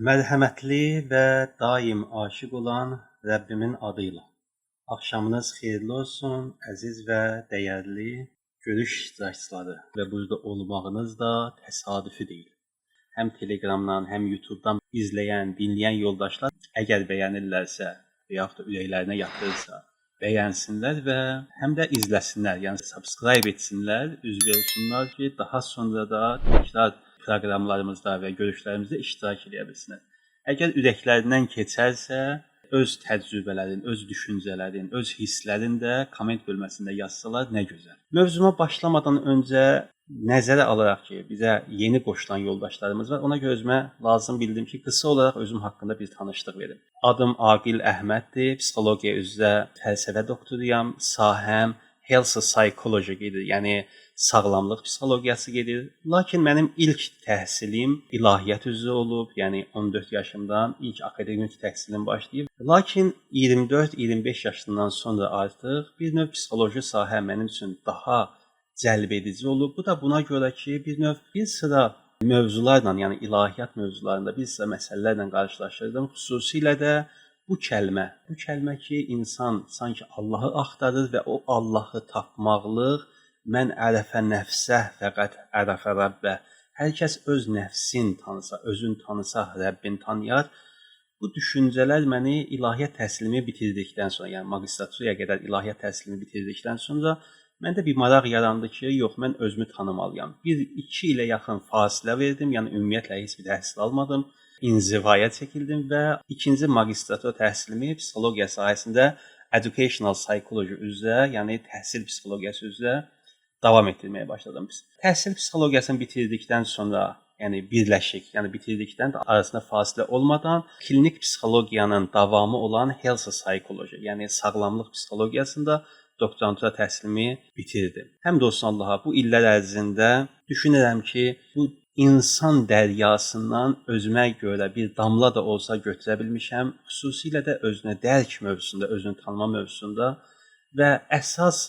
Mərhəmətli və daim aşiq olan Rəbbimin adıyla. Axşamınız xeyirli olsun, əziz və dəyərli görüş iştirakçıları və burada olmağınız da təsadüfi deyil. Həm Telegramdan, həm YouTubedan izləyən, dinləyən yoldaşlar əgər bəyənirlərsə və yaxud da ürəklərinə yatırırsa, bəyənsinlər və həm də izləsinlər, yəni subscribe etsinlər, üzv olsunlar ki, daha sonra da təkrar proqramlarımızda və görüşlərimizdə iştirak edə bilsinlər. Əgər ürəklərindən keçərsə, öz təcrübələrin, öz düşüncələrin, öz hisslərin də komment bölməsində yazsalar nə gözəl. Mövzuma başlamadan öncə nəzərə alaraq ki, bizə yeni qoşulan yoldaşlarımız var, ona görə özümə lazım bildim ki, qısa olaraq özüm haqqında bir tanışlıq verim. Adım Aqil Əhməddir, psixologiya üzrə fəlsəfə doktoruyam, sahəm health psychology gedir, yəni sağlamlıq psixologiyası gedir. Lakin mənim ilk təhsilim ilahiyyat üzrə olub, yəni 14 yaşımdan ilk akademik təhsilim başlayıb. Lakin 24-25 yaşından sonra artıq bir növ psixoloji sahə mənim üçün daha cəlb edici olub. Bu da buna görə ki, bir sıra mövzularla, yəni ilahiyyat mövzularında bir sıra məsələlərlə qarşılaşırdım. Xüsusilə də bu kəlmə ki, insan sanki Allahı axtarır və o Allahı tapmaqlıq, mən ərəfə nəfsə fəqət ərəfə Rəbbə. Hər kəs öz nəfsin tanısa, özün tanısa, Rəbbin tanıyar. Bu düşüncələr məni ilahiyyat təhsilimi bitirdikdən sonra, yəni magistraturaya qədər ilahiyyat təhsilimi bitirdikdən sonra məndə bir maraq yarandı ki, yox, mən özümü tanımalıyam. 1-2 ilə yaxın fasilə verdim, yəni ümumiyyətlə heç bir təhsil almadım. İnzivaya çəkildim və ikinci magistratura təhsilimi psixologiya sahəsində educational psychology üzrə, yəni təhsil psixologiyası üzrə davam etdirməyə başladım. Təhsil psixologiyasını bitirdikdən sonra, yəni birləşik, yəni bitirdikdən də arasında fasilə olmadan klinik psixologiyanın davamı olan health psychology, yəni sağlamlıq psixologiyasında doktorantura təhsilimi bitirdim. Həmd olsun Allaha, bu illər ərzində düşünürəm ki, bu insan dəryasından özümə görə bir damla da olsa götürə bilmişəm. Xüsusilə də özünə dərk mövzusunda, özünü tanıma mövzusunda və əsas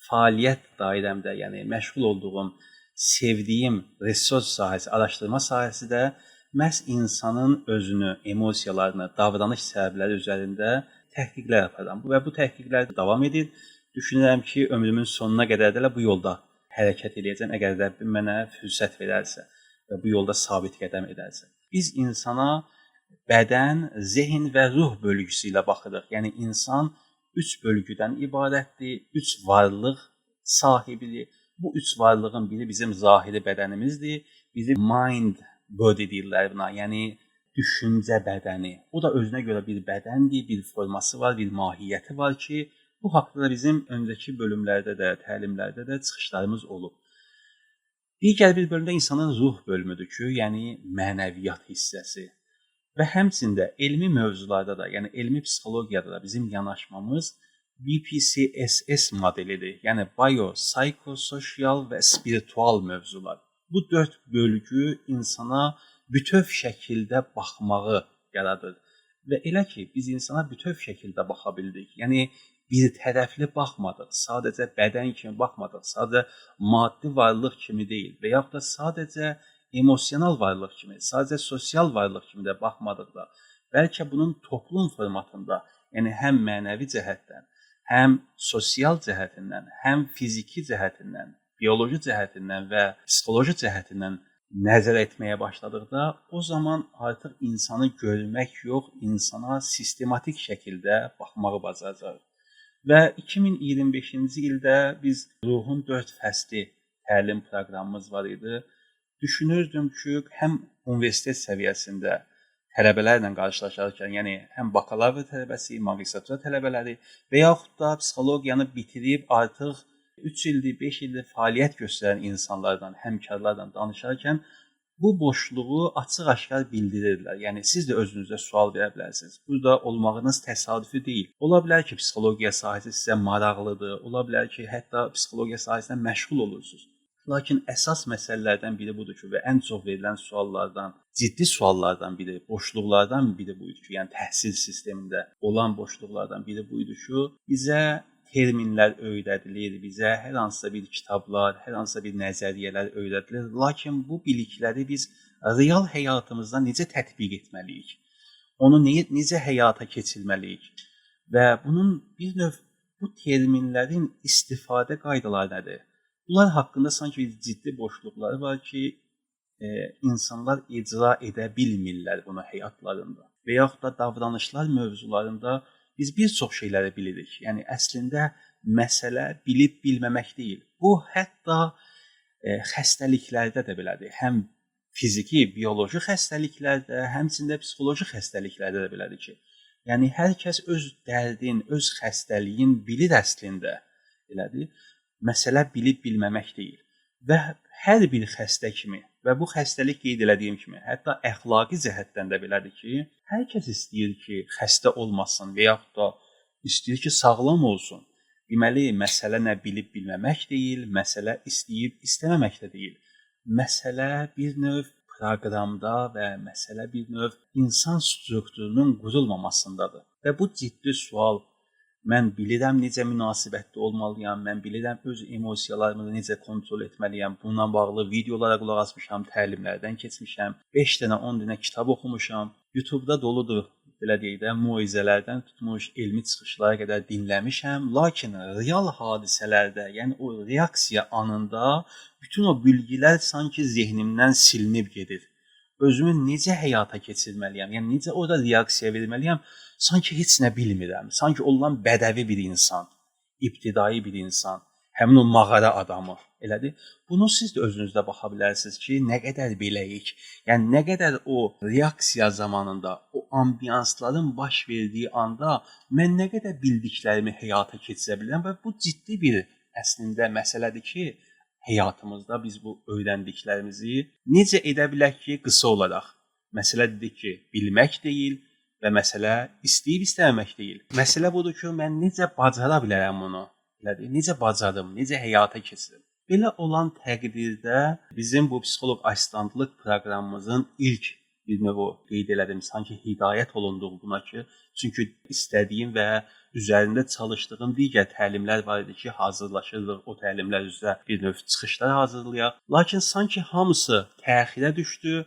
fəaliyyət dairəmdə, yəni məşğul olduğum, sevdiyim resurs sahəsi, araşdırma sahəsi də məhz insanın özünü, emosiyalarını, davranış səbəbləri üzərində təhqiqlər aparıram. Və bu təhqiqlər davam edir. Düşünürəm ki, ömrümün sonuna qədər də bu yolda hərəkət edəcəm, əgər Rəbbim mənə fürsət verərsə və bu yolda sabit qədəm edərsə. Biz insana bədən, zehin və ruh bölgüsü ilə baxırıq. Yəni insan 3 bölgüdən ibarətdir, 3 varlıq sahibidir. Bu 3 varlığın biri bizim zahiri bədənimizdir. Bizim mind body deyirlər buna, yəni düşüncə bədəni. O da özünə görə bir bədəndir, bir forması var, bir mahiyyəti var ki, bu haqda da bizim öncəki bölümlərdə də, təlimlərdə də çıxışlarımız olub. Digər bir bölümdə insanın ruh bölümüdür ki, yəni mənəviyyat hissəsi. Və həmçində elmi mövzularda da, yəni elmi psixologiyada da bizim yanaşmamız BPCSS modelidir. Yəni bio, psixososial və spiritual mövzular. Bu 4 bölgü insana bütöv şəkildə baxmağı yaradır. Və elə ki, biz insana bütöv şəkildə baxa bildik. Yəni bir tərəfli baxmadıq, sadəcə bədən kimi baxmadıq, sadəcə maddi varlıq kimi deyil və yaxud da sadəcə emosional varlıq kimi, sadəcə sosial varlıq kimi də baxmadıq da, bəlkə bunun toplum formatında, yəni həm mənəvi cəhətdən, həm sosial cəhətindən, həm fiziki cəhətindən, bioloji cəhətindən və psixoloji cəhətindən nəzər etməyə başladıqda, o zaman artıq insanı görmək yox, insana sistematik şəkildə baxmağı bacaracağıq. Və 2025-ci ildə biz Ruhun 4 fəsli təlim proqramımız var idi. Düşünürdüm ki, həm universitet səviyyəsində tələbələrlə qarşılaşarkən, yəni həm bakalavr tələbəsi, magistratura tələbələri və yaxud da psixologiyanı bitirib artıq 3 ildir, 5 ildir fəaliyyət göstərən insanlarla, həmkarlarla danışarkən bu boşluğu açıq-aşkar bildirirdilər. Yəni siz də özünüzə sual verə bilərsiniz. Burada olmağınız təsadüfi deyil. Ola bilər ki, psixologiya sahəsi sizə maraqlıdır. Ola bilər ki, hətta psixologiya sahəsində məşğul olursunuz. Lakin əsas məsələlərdən biri budur ki, və ən çox verilən suallardan, ciddi suallardan biri, boşluqlardan biri buydu ki, yəni təhsil sistemində olan boşluqlardan biri buydu ki, bizə terminlər öyrədilir, bizə hər hansısa bir kitablar, hər hansısa bir nəzəriyyələr öyrədilir. Lakin bu bilikləri biz real həyatımızda necə tətbiq etməliyik? Onu necə həyata keçirməliyik? Və bunun bir növ bu terminlərin istifadə qaydaları nədir? Bunlar haqqında sanki ciddi boşluqları var ki, insanlar icra edə bilmirlər bunu həyatlarında. Və yaxud da davranışlar mövzularında biz bir çox şeyləri bilirik. Yəni əslində məsələ bilib bilməmək deyil. Bu hətta xəstəliklərdə də belədir. Həm fiziki, bioloji xəstəliklərdə, həmçində psixoloji xəstəliklərdə də belədir ki, yəni hər kəs öz dərdin, öz xəstəliyin bilir əslində, elədir. Məsələ bilib bilməmək deyil. Və hər bir xəstə kimi və bu xəstəlik qeyd elədiyim kimi, hətta əxlaqi cəhətdən də belədir ki, hər kəs istəyir ki, xəstə olmasın və yaxud da istəyir ki, sağlam olsun. Deməli, məsələ nə bilib bilməmək deyil, məsələ istəyib istəməmək də deyil. Məsələ bir növ proqramda və məsələ bir növ insan strukturunun qurulmamasındadır. Və bu ciddi sual. Mən bilirəm necə münasibətli olmalıyam, mən bilirəm öz emosiyalarımı necə kontrol etməliyəm. Bununla bağlı videolara qulaq asmışam, təlimlərdən keçmişəm, 5 dənə, 10 dənə kitab oxumuşam. YouTube-da doludur, belə deyək də, muizələrdən tutmuş elmi çıxışlara qədər dinləmişəm. Lakin real hadisələrdə, yəni o reaksiya anında bütün o bilgilər sanki zehnimdən silinib gedir. Özümü necə həyata keçirməliyəm, yəni necə orada reaksiya verməliyəm, sanki heç nə bilmirəm. Sanki olan bədəvi bir insan, ibtidai bir insan, həmin o mağara adamı, elədir. Bunu siz də özünüzdə baxa bilərsiniz ki, nə qədər beləyik, yəni nə qədər o reaksiya zamanında, o ambiyansların baş verdiyi anda mən nə qədər bildiklərimi həyata keçirə bilirəm və bu ciddi bir əslində məsələdir ki, həyatımızda biz bu öyrəndiklərimizi necə edə bilək ki, qısa olaraq. Məsələ dedik ki, bilmək deyil və məsələ istəyib istəməmək deyil. Məsələ budur ki, mən necə bacara bilərəm bunu? Necə bacarım, necə həyata keçirim? Belə olan təqdirdə bizim bu psixoloq asistantlıq proqramımızın ilk bir növ qeyd elədim, sanki hidayət olunduğu buna ki, çünki istədiyim və üzərində çalışdığım digər təlimlər var idi ki, hazırlaşırdıq, o təlimlər üzrə bir növ çıxışlar hazırlayaq. Lakin sanki hamısı təxirə düşdü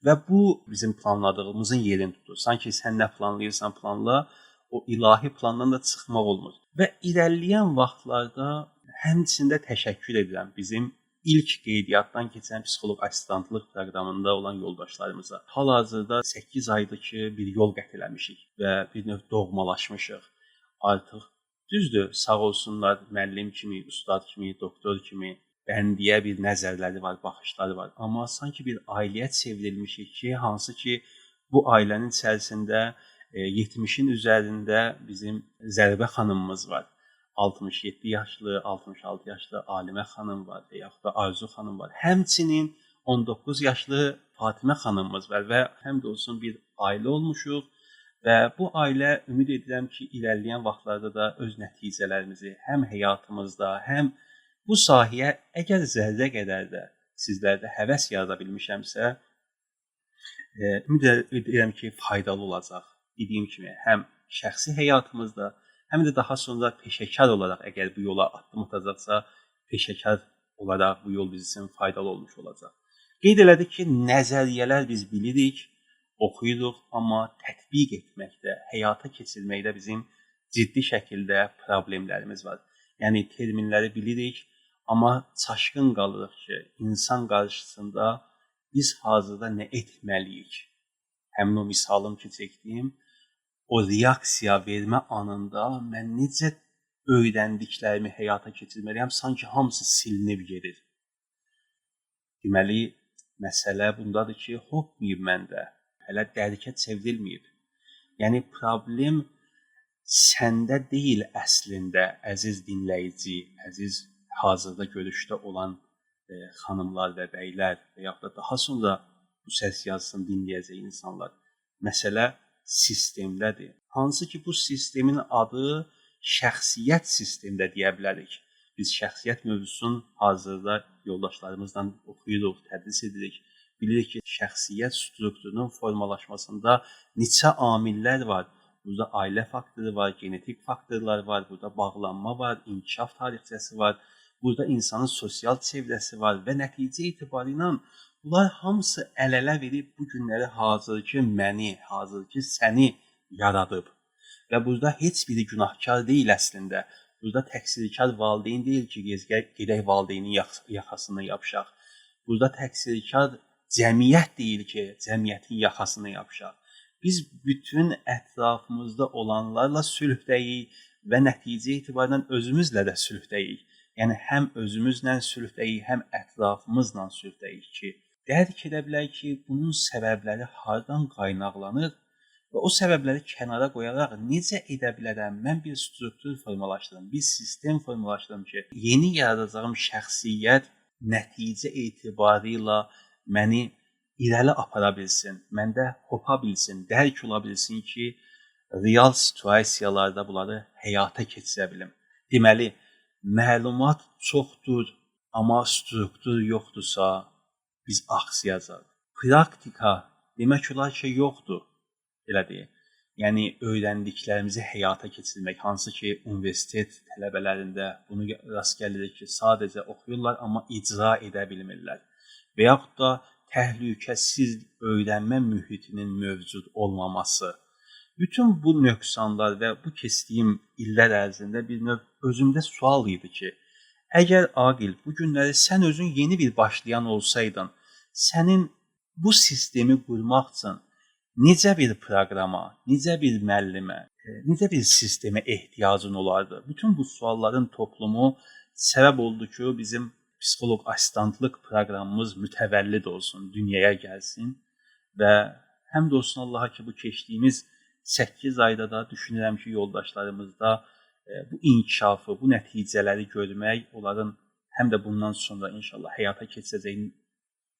və bu bizim planladığımızın yerini tutur. Sanki sən nə planlayırsan planla, o ilahi plandan da çıxmaq olmur. Və irəliləyən vaxtlarda həmçində təşəkkür edirəm bizim ilk qeydiyyatdan keçən psixoloq asistantlıq proqramında olan yoldaşlarımıza. Hal-hazırda 8 aydır ki, bir yol qət eləmişik və bir növ doğmalaşmışıq. Artıq düzdür, sağ olsunlar, müəllim kimi, ustad kimi, doktor kimi bəndiyə bir nəzərləri var, baxışları var. Amma sanki bir ailəyə çevrilmişik ki, hansı ki bu ailənin içərisində 70-in üzərində bizim Zərbə xanımımız var. 67 yaşlı, 66 yaşlı Alimə xanım var və yaxud da Arzu xanım var. Həmçinin 19 yaşlı Fatimə xanımımız var və həmd olsun bir ailə olmuşuq və bu ailə ümid edirəm ki, irəliləyən vaxtlarda da öz nəticələrimizi həm həyatımızda, həm bu sahəyə əgər zərrə qədər də sizlərdə həvəs yarada bilmişəmsə, ümid edirəm ki, faydalı olacaq. Dediyim kimi, həm şəxsi həyatımızda, həm də daha sonra peşəkar olaraq əgər bu yola addım atacaqsa, peşəkar olaraq bu yol bizim üçün faydalı olmuş olacaq. Qeyd elədik ki, nəzəriyyələr biz bilirik, oxuyuruq, amma tətbiq etməkdə, həyata keçirməkdə bizim ciddi şəkildə problemlərimiz var. Yəni, terminləri bilirik, amma çaşqın qalırıq ki, insan qarşısında biz hazırda nə etməliyik? Həmin o misalım ki, çəkdiyim, o reaksiya vermə anında mən necə öyrəndiklərimi həyata keçirməliyəm, sanki hamısı silinib gedir. Deməli, məsələ bundadır ki, hopmayıb məndə, hələ dərkə çevrilməyib. Yəni, problem səndə deyil əslində, əziz dinləyici, əziz hazırda görüşdə olan xanımlar və bəylər və yaxud da daha sonra bu səs yazısını dinləyəcək insanlar. Məsələ sistemdədir. Hansı ki, bu sistemin adı şəxsiyyət sistemdə deyə bilərik. Biz şəxsiyyət mövzusunu hazırda yoldaşlarımızla oxuyuruq, tədris edirik. Bilirik ki, şəxsiyyət strukturunun formalaşmasında neçə amillər var. Burada ailə faktoru var, genetik faktorlar var, burada bağlanma var, inkişaf tarixçəsi var. Burada insanın sosial çevrəsi var və nəticə etibarı ilə Bunlar hamısı əl-ələ verib bu günləri hazırki məni, hazırki səni yaradıb. Və burada heç biri günahkar deyil əslində. Burada təqsirkar valideyn deyil ki, gedək valideynin yaxasını yapışaq. Burada təqsirkar cəmiyyət deyil ki, cəmiyyətin yaxasını yapışaq. Biz bütün ətrafımızda olanlarla sülhdəyik və nəticə etibarən özümüzlə də sülhdəyik. Yəni həm özümüzlə sülhdəyik, həm ətrafımızla sülhdəyik ki, dərk edə bilək ki, bunun səbəbləri hardan qaynaqlanır və o səbəbləri kənara qoyaraq necə edə bilərəm? Mən bir struktur formalaşdırım, bir sistem formalaşdırım ki, yeni yaradacağım şəxsiyyət nəticə etibarıyla məni irəli apara bilsin, məndə hopa bilsin, dərk ola bilsin ki, real situasiyalarda bunları həyata keçirə bilim. Deməli, məlumat çoxdur, amma struktur yoxdursa, biz axsayacaq. Praktika demək olar ki, yoxdur. Elədir. Yəni, öyrəndiklərimizi həyata keçirmək, hansı ki, universitet tələbələrində bunu rast gəlirik ki, sadəcə oxuyurlar, amma icra edə bilmirlər. Və yaxud da təhlükəsiz öyrənmə mühitinin mövcud olmaması. Bütün bu nöqsanlar və bu keçdiyim illər ərzində bir növ özümdə sual idi ki, əgər Aqil, bu günləri sən özün yeni bir başlayan olsaydın, sənin bu sistemi qurmaq üçün necə bir proqrama, necə bir müəllimə, necə bir sistemə ehtiyacın olardı? Bütün bu sualların toplumu səbəb oldu ki, bizim psixoloq asistantlıq proqramımız mütəvəllid olsun, dünyaya gəlsin və həm də olsun Allaha ki, bu keçdiyimiz 8 ayda da düşünürəm ki, yoldaşlarımızda bu inkişafı, bu nəticələri görmək, onların həm də bundan sonra inşallah həyata keçəcəyin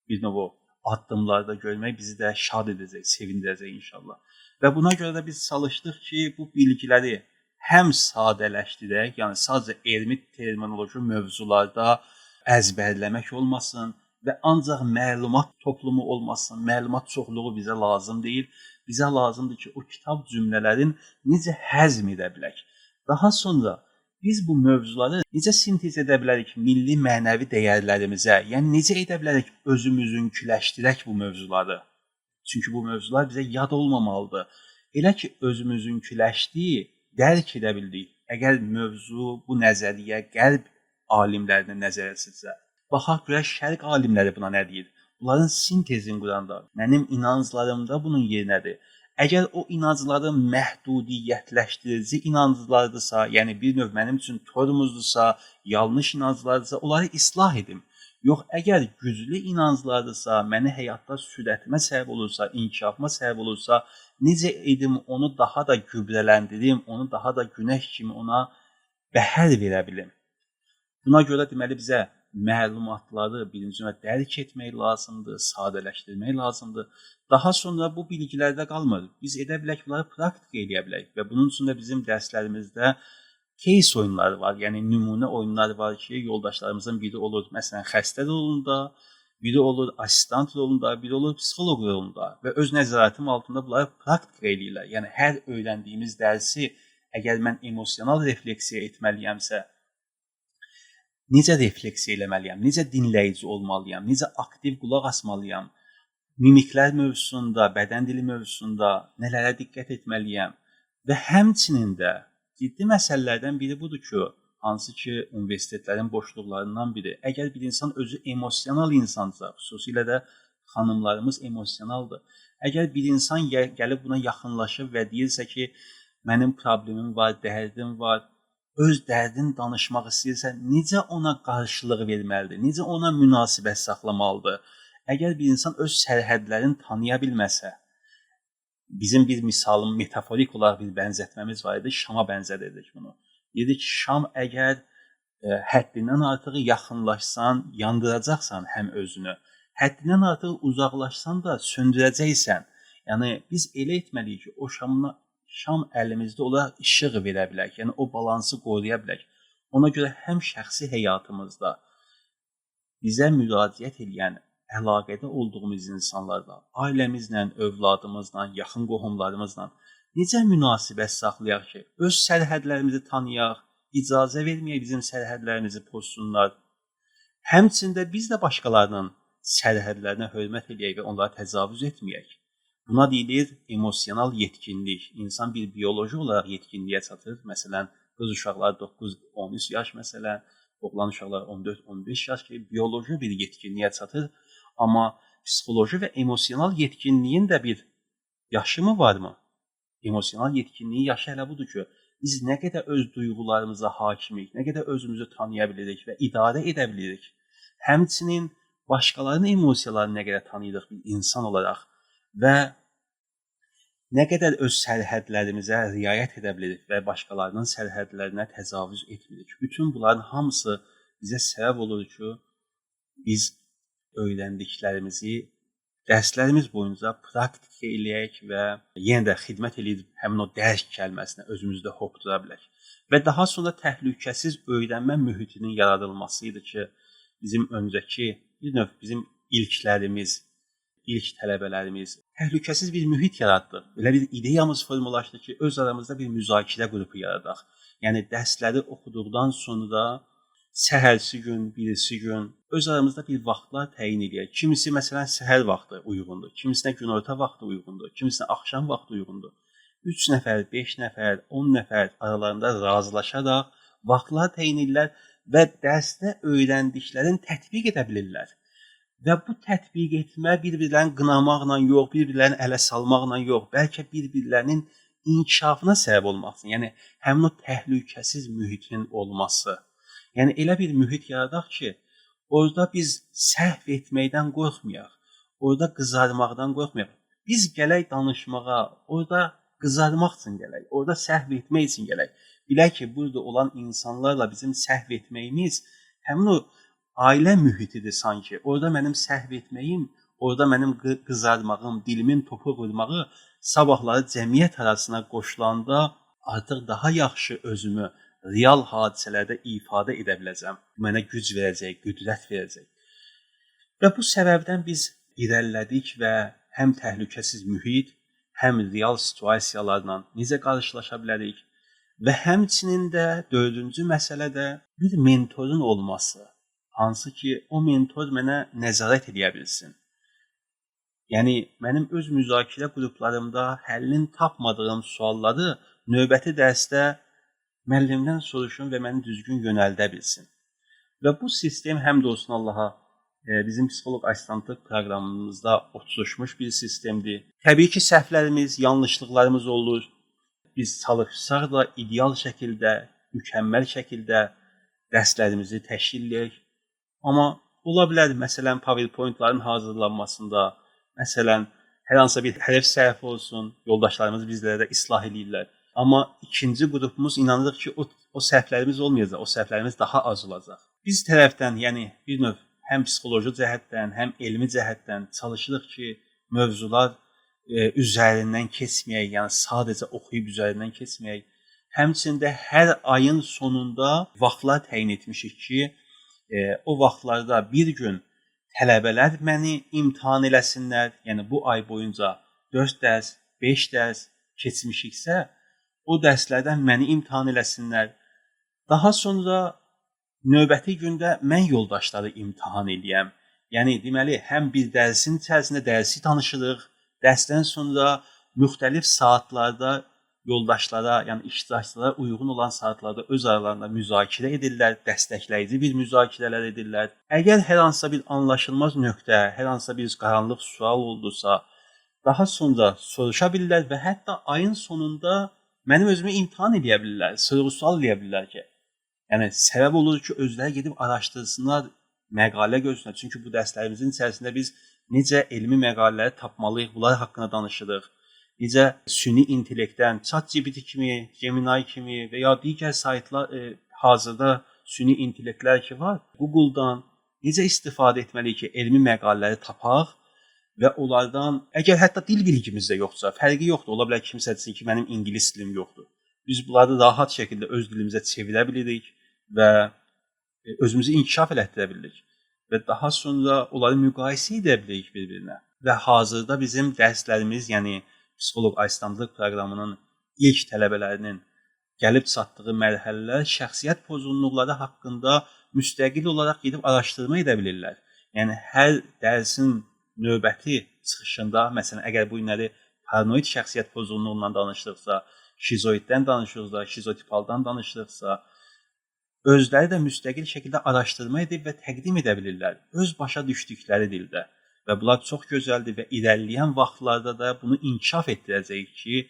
bir növ addımlarda görmək bizi də şad edəcək, sevindirəcək inşallah. Və buna görə də biz çalışdıq ki, bu bilgiləri həm sadələşdirək, yəni sadəcə elmi terminoloji mövzularda əzbərləmək olmasın və ancaq məlumat toplumu olmasın, məlumat çoxluğu bizə lazım deyil. Bizə lazımdır ki, o kitab cümlələrin necə həzm edə bilək. Daha sonra biz bu mövzuları necə sintez edə bilərik milli mənəvi dəyərlərimizə, yəni necə edə bilərik özümüzünkiləşdirək bu mövzuları. Çünki bu mövzular bizə yad olmamalıdır. Elə ki, özümüzünkiləşdiyi, dərk edə bildik. Əgər mövzu, bu nəzəriyyə qərb alimlərinə nəzər etsə, baxaq görək şərq alimləri buna nə deyir? Bunların sintezini quranda mənim inanclarımda bunun yerinədir. Əgər o inancların məhdudiyyətləşdirici inanclardırsa, yəni bir növ mənim üçün tormuzdursa, yanlış inanclardırsa, onları islah edim. Yox, əgər güclü inanclardırsa, məni həyatda sürətimə səbəb olursa, inkişafıma səbəb olursa, necə edim onu daha da gübrələndirim, onu daha da günəş kimi ona bəhər verə bilim. Buna görə deməli bizə məlumatları birinci növbədə dərk etmək lazımdır, sadələşdirmək lazımdır. Daha sonra bu bilgilərdə qalmır. Biz edə bilək, bunları praktik edə bilək və bunun üçün də bizim dərslərimizdə case oyunları var, yəni nümunə oyunlar var ki, yoldaşlarımızın biri olur, məsələn, xəstə rolunda, biri olur asistant rolunda, biri olur psixoloq rolunda və öz nəzarətim altında bunları praktik edirlər. Yəni hər öyrəndiyimiz dərsi əgər mən emosional refleksiya etməliyəmsə, necə refleksiya eləməliyəm, necə dinləyici olmalıyam, necə aktiv qulaq asmalıyam, mimiklər mövzusunda, bədən dili mövzusunda nələrə diqqət etməliyəm və həmçinin də ciddi məsələlərdən biri budur ki, hansı ki, universitetlərin boşluqlarından biri. Əgər bir insan özü emosional insansa, xüsusilə də xanımlarımız emosionaldır. Əgər bir insan gəlib buna yaxınlaşıb və deyirsə ki, mənim problemim var, dərdim var, öz dərdini danışmaq istəyirsə, necə ona qarşılıq verməlidir, necə ona münasibət saxlamalıdır? Əgər bir insan öz sərhədlərini tanıya bilməsə, bizim bir misalım, metaforik olaraq bir bənzətməmiz var idi, şama bənzədirdik bunu. Dedik ki, şam əgər həddindən artıq yaxınlaşsan, yandıracaqsan həm özünü, həddindən artıq uzaqlaşsan da söndürəcəksən. Yəni, biz elə etməliyik ki, o şam əlimizdə olaraq işıq verə bilək, yəni o balansı qoruya bilək. Ona görə həm şəxsi həyatımızda bizə müraciət edən, əlaqədə olduğumuz insanlarla, ailəmizlə, övladımızla, yaxın qohumlarımızla necə münasibət saxlayaq ki, öz sərhədlərimizi tanıyaq, icazə verməyək bizim sərhədlərimizi pozsunlar. Həmçində biz də başqalarının sərhədlərinə hörmət edək və onlara təcavüz etməyək. Buna deyilir emosional yetkinlik. İnsan bir bioloji olaraq yetkinliyə çatır. Məsələn, qız uşaqlar 9-13 yaş məsələn, oğlan uşaqlar 14-15 yaş kimi bioloji bir yetkinliyə çatır. Amma psixoloji və emosional yetkinliyin də bir yaşı mı varmı? Emosional yetkinliyin yaşı hələ budur ki, biz nə qədər öz duyğularımıza hakimik, nə qədər özümüzü tanıya bilirik və idarə edə bilirik. Həmçinin başqalarının emosiyalarını nə qədər tanıyırıq bir insan olaraq və nə qədər öz sərhədlərimizə riayət edə bilirik və başqalarının sərhədlərinə təcavüz etmirik. Bütün bunların hamısı bizə səbəb olur ki, biz öyrəndiklərimizi dərslərimiz boyunca praktik eləyək və yenə də xidmət edib həmin o dərs kəlməsinə özümüzdə hopdura bilək. Və daha sonra təhlükəsiz öyrənmə mühitinin yaradılması idi ki, bizim öncəki bir növ bizim ilklərimiz, ilk tələbələrimiz təhlükəsiz bir mühit yaratdı. Belə bir ideyamız formalaşdı ki, öz aramızda bir müzakirə qrupu yaradaq. Yəni dərsləri oxuduqdan sonra səhərsi gün, birisi gün öz aramızda bir vaxtlar təyin edək. Kimisi məsələn səhər vaxtı uyğundur, kimisinə günorta vaxtı uyğundur, kimisinə axşam vaxtı uyğundur. 3 nəfər, 5 nəfər, 10 nəfər aralarında razılaşaraq vaxtlar təyin edirlər və dərsdə öyrəndiklərini tətbiq edə bilirlər. Və bu tətbiq etmə bir-birlərini qınamaqla yox, bir-birlərini ələ salmaqla yox, bəlkə bir-birlərinin inkişafına səbəb olmaq üçün, yəni həmin o təhlükəsiz mühitin olması. Yəni elə bir mühit yaradaq ki, orada biz səhv etməkdən qorxmayaq, orada qızarmaqdan qorxmayaq. Biz gələk danışmağa, orada qızarmaq üçün gələk, orada səhv etmək üçün gələk. Bilək ki, burada olan insanlarla bizim səhv etməyimiz həmin o ailə mühitidir sanki. Orada mənim səhv etməyim, orada mənim qızarmağım, dilimin topuq vurmağı sabahları cəmiyyət arasına qoşulanda artıq daha yaxşı özümü real hadisələrdə ifadə edə biləcəm. Mənə güc verəcək, qüdrət verəcək. Və bu səbəbdən biz irəlilədik və həm təhlükəsiz mühit, həm real situasiyalarla necə qarşılaşa bilərik və həmçinin də dördüncü məsələ də bir mentorun olması. Hansı ki, o mentor mənə nəzarət edə bilsin. Yəni, mənim öz müzakirə qruplarımda həllini tapmadığım sualları növbəti dərsdə müəllimdən soruşun və məni düzgün yönəldə bilsin. Və bu sistem həmd olsun Allaha bizim psixoloq asistantlıq proqramımızda oturmuş bir sistemdir. Təbii ki, səhvlərimiz, yanlışlıqlarımız olur. Biz çalışsaq da ideal şəkildə, mükəmməl şəkildə dərslərimizi təşkil edək. Amma ola bilər, məsələn, PowerPoint-ların hazırlanmasında, məsələn, hər hansısa bir hərf səhvi olsun, yoldaşlarımız bizlərə də islah edirlər. Amma ikinci qrupumuz inanırıq ki, o səhvlərimiz olmayacaq, o səhvlərimiz daha az olacaq. Biz tərəfdən, yəni bir növ həm psixoloji cəhətdən, həm elmi cəhətdən çalışırıq ki, mövzular üzərindən keçməyək, yəni sadəcə oxuyub üzərindən keçməyək. Həmçində hər ayın sonunda vaxtlar təyin etmişik ki, o vaxtlarda bir gün tələbələr məni imtahan eləsinlər, yəni bu ay boyunca 4 dərs, 5 dərs keçmişiksə, o dərslərdən məni imtahan eləsinlər. Daha sonra növbəti gündə mən yoldaşları imtahan eləyəm. Yəni, deməli, həm bir dərsin içərisində dərsi tanışırıq, dərsdən sonra müxtəlif saatlarda yoldaşlara, yəni iştirakçılara uyğun olan saatlarda öz aralarında müzakirə edirlər, dəstəkləyici bir müzakirələr edirlər. Əgər hər hansısa bir anlaşılmaz nöqtə, hər hansısa bir qaranlıq sual oldusa, daha sonra soruşa bilirlər və hətta ayın sonunda mənim özümü imtahan edə bilirlər, sorğu-sual edə bilirlər ki, yəni səbəb olur ki, özləri gedib araşdırsınlar, məqalə görsünlər. Çünki bu dərslərimizin içərisində biz necə elmi məqalələri tapmalıyıq, bunlar haqqında danışırıq. Necə süni intellektdən, ChatGPT kimi, Gemini kimi və ya digər saytlar, hazırda süni intellektlər ki var, Google-dan necə istifadə etməliyik ki, elmi məqalələri tapaq və onlardan, əgər hətta dil bilgimiz də yoxsa, fərqi yoxdur, ola bilər kimsə desin ki, mənim ingilis dilim yoxdur. Biz bunları rahat şəkildə öz dilimizə çevirə bilirik və özümüzü inkişaf elətdirə bilirik və daha sonra onları müqayisə edə bilirik bir-birinə. Və hazırda bizim dərslərimiz, yəni psixoloq asistantlıq proqramının ilk tələbələrinin gəlib çatdığı mərhələlər şəxsiyyət pozğunluqları haqqında müstəqil olaraq gedib araşdırma edə bilirlər. Yəni hər dərsin növbəti çıxışında, məsələn, əgər bu günləri paranoid şəxsiyyət pozğunluğundan danışırıqsa, şizoiddən danışırıqsa, şizotipaldan danışırıqsa, özləri də müstəqil şəkildə araşdırma edib və təqdim edə bilirlər öz başa düşdükləri dildə. Və bunlar çox gözəldir və irəliləyən vaxtlarda da bunu inkişaf etdirəcəyik ki,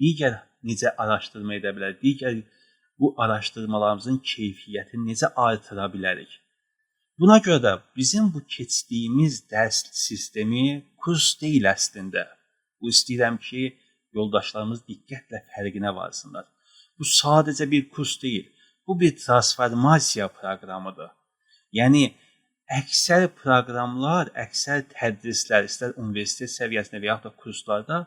digər necə araşdırma edə bilər, digər bu araşdırmalarımızın keyfiyyətini necə artıra bilərik. Buna görə də bizim bu keçdiyimiz dərs sistemi kurs deyil əslində. Bu istəyirəm ki, yoldaşlarımız diqqətlə fərqinə varsınlar. Bu sadəcə bir kurs deyil. Bu bir transformasiya proqramıdır. Yəni, əksər proqramlar, əksər tədrislər, istər universitet səviyyəsində və yaxud da kurslarda